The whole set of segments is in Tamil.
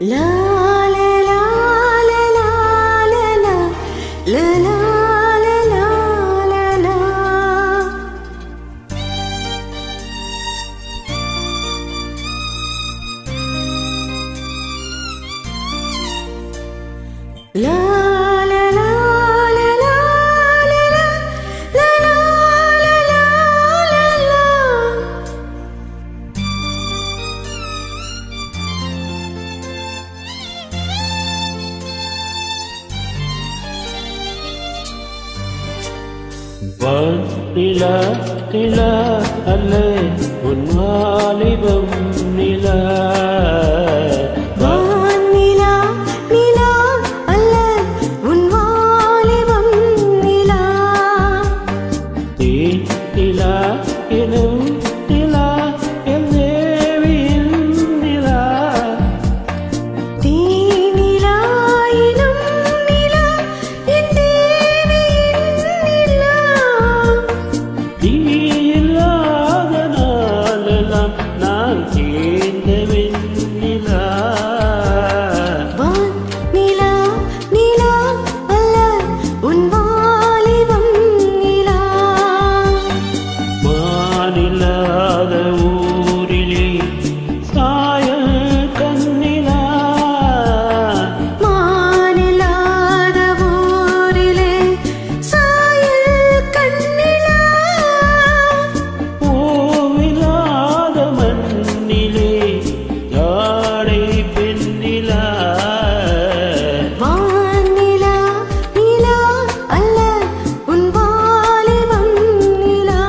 La la la la la la la la la la la la la la la la la la நிலா நிலா அல்ல உன் வாலிபம் நிலா நிலா நிலா அல்ல உன் வாலிபம் நிலா நிலா எனும் நிலா என் தேவியின் நிலா நிலா எனும் நிலா என் தேவியின் நிலா இல்லாத நாளெல்லாம் நான் சேர்ந்த வெண்ணிலா நிலா நிலா அல்ல உன் வாலிபம் நிலா மானில்லாத ஊரிலே சாயல் கண்ணிலா மானில்லாத ஊரிலே சாயல் கண்ணிலா பூவில்லாத மண்ணிலே யாடை பெண்ணிலா வானிலா நிலா அல்ல உன் வாலிபம் நிலா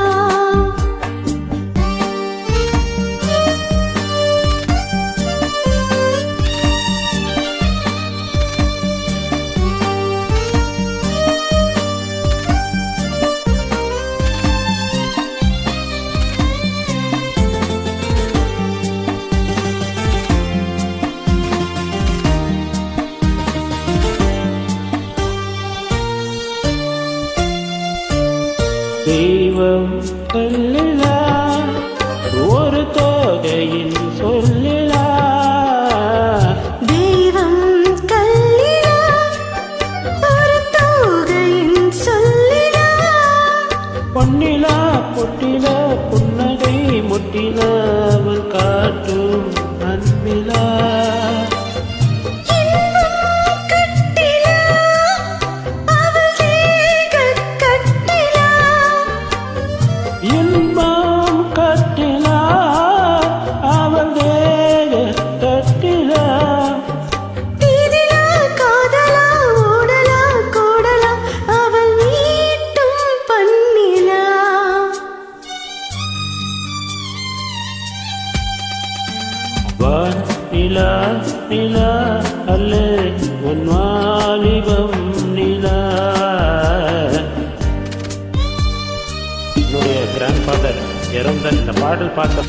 தெய்வம் சொல்லிலா ஒரு தொகையின் சொல்லிலா தெய்வம் கல்லிலா ஒரு தோகையின் சொல்லிலா பொன்னிலா பொட்டில புன்னகை முட்டில அவள் காட்டும் அன்பிலா இன்பம் கட்டிலா அவள் தேகக் கட்டிலா இன்பம் கட்டிலா அவள் தேக கட்டிலா தீதிலா காதலா ஓடலா கோடலா அவள் மீட்டும் பண்ணிலா நிலா நிலா அல்ல உன் வாலிபம் நிலா. என்னுடைய கிராண்ட் ஃபாதர் இறந்த இந்த பாடல் பார்த்த